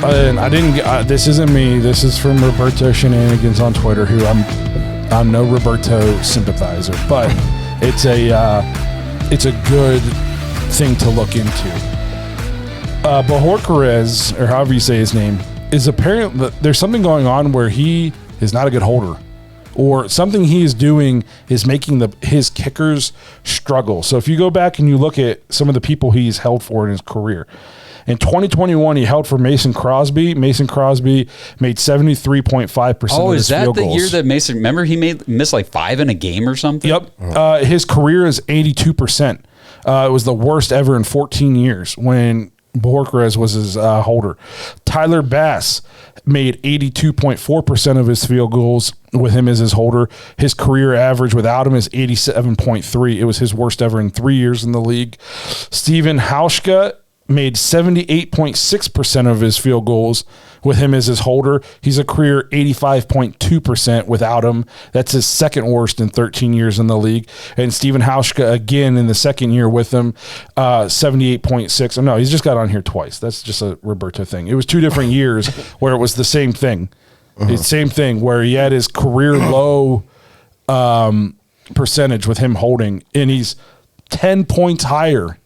And I didn't get, this isn't me. This is from Roberto Shenanigans on Twitter, who I'm no Roberto sympathizer, but it's a good thing to look into. Bajorquez, or however you say his name, is apparently there's something going on where he is not a good holder, or something he is doing is making his kickers struggle. So if you go back and you look at some of the people he's held for in his career, in 2021 he held for Mason Crosby. Mason Crosby made 73.5% of his field goals. Oh, is that the year that Mason? Remember he missed like 5 in a game or something? Yep. His career is 82%. It was the worst ever in 14 years when Bajorquez was his holder. Tyler Bass made 82.4% of his field goals with him as his holder. His career average without him is 87.3. It was his worst ever in 3 years in the league. Steven Hauschka made 78.6% of his field goals with him as his holder. He's a career 85.2% without him. That's his second worst in 13 years in the league. And Steven Hauschka, again, in the second year with him, 78.6. No, he's just got on here twice. That's just a Roberto thing. It was 2 different years where it was the same thing. The same thing where he had his career low percentage with him holding, and he's 10 points higher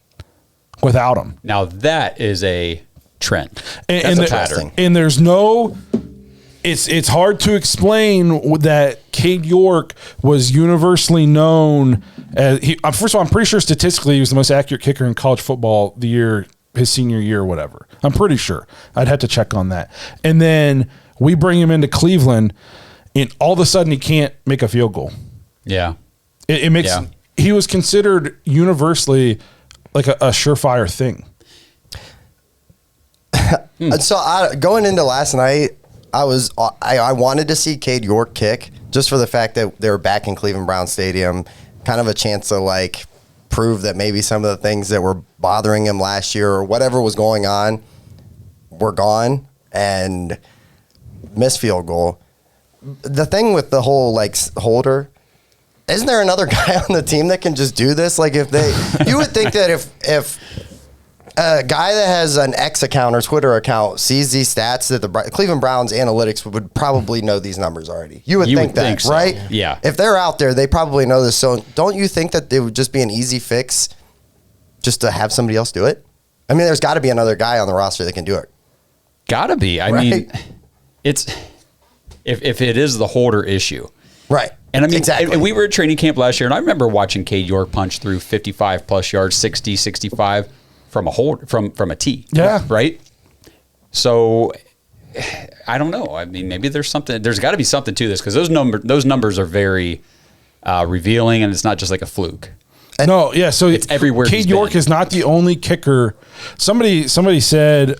without him. Now that is a trend. That's a pattern. And there's no, it's hard to explain that Cade York was universally known as, first of all, I'm pretty sure statistically he was the most accurate kicker in college football his senior year or whatever. I'm pretty sure. I'd have to check on that. And then we bring him into Cleveland, and all of a sudden he can't make a field goal. Yeah. He was considered universally like a surefire thing. So going into last night, I wanted to see Cade York kick just for the fact that they were back in Cleveland Brown Stadium, kind of a chance to like prove that maybe some of the things that were bothering him last year or whatever was going on were gone, and missed field goal. The thing with the whole like holder, isn't there another guy on the team that can just do this? Like you would think that if a guy that has an X account or Twitter account sees these stats, that the Cleveland Browns analytics would probably know these numbers already. You would think that, so. right? Yeah. If they're out there, they probably know this. So don't you think that it would just be an easy fix just to have somebody else do it? I mean, there's got to be another guy on the roster that can do it. Gotta be. I mean, it's if it is the holder issue. Right. And I mean, exactly. and we were at training camp last year, and I remember watching Cade York punch through 55 plus yards, 60, 65 from a hold from a tee. Yeah. Right. So I don't know. I mean, maybe there's something. There's got to be something to this, because those numbers are very revealing, and it's not just like a fluke. No, yeah. So it's everywhere. Cade York is not the only kicker. Somebody said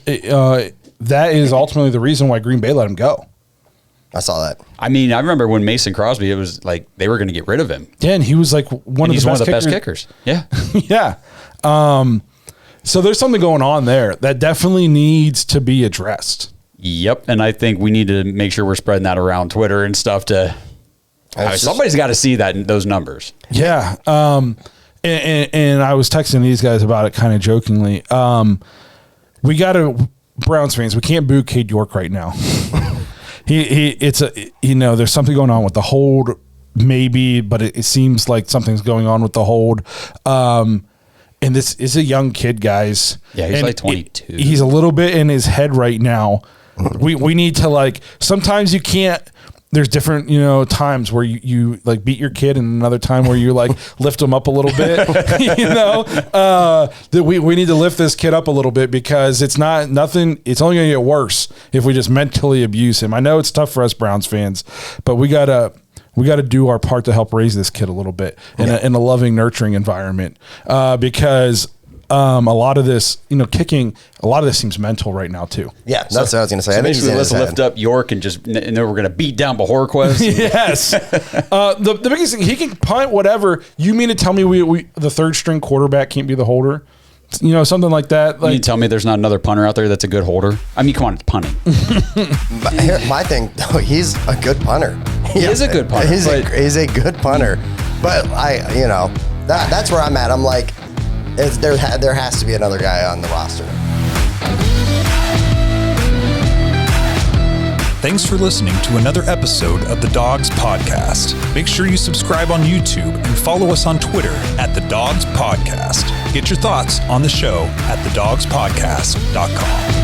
that is ultimately the reason why Green Bay let him go. I saw that. I mean, I remember when Mason Crosby, it was like they were going to get rid of him. Yeah, and he was like one of the best kickers. Yeah. Yeah. So there's something going on there that definitely needs to be addressed. Yep. And I think we need to make sure we're spreading that around Twitter and stuff to somebody's got to see that in those numbers. Yeah. And I was texting these guys about it kind of jokingly. We got to, Browns fans, we can't boo Cade York right now. There's something going on with the hold, maybe, but it seems like something's going on with the hold. And this is a young kid, guys. Yeah, he's like 22. He's a little bit in his head right now. We need to, sometimes you can't. There's different, times where you like beat your kid, and another time where you like lift them up a little bit. That we need to lift this kid up a little bit, because it's nothing. It's only going to get worse if we just mentally abuse him. I know it's tough for us Browns fans, but we gotta do our part to help raise this kid a little bit in a loving, nurturing environment, because. A lot of this, kicking, a lot of this seems mental right now too. Yeah, that's what I was going to say. So basically, let's lift up York and then we're going to beat down Bajorquez. Yes. The biggest thing, he can punt whatever. You mean to tell me we the third string quarterback can't be the holder? Something like that. You tell me there's not another punter out there that's a good holder? I mean, come on, it's punting. My thing, though, he's a good punter. He is a good punter. He's a good punter. But that's where I'm at. I'm like, there has to be another guy on the roster. Thanks for listening to another episode of the Dawgs Podcast. Make sure you subscribe on YouTube and follow us on Twitter at the Dawgs Podcast. Get your thoughts on the show at thedawgspodcast.com.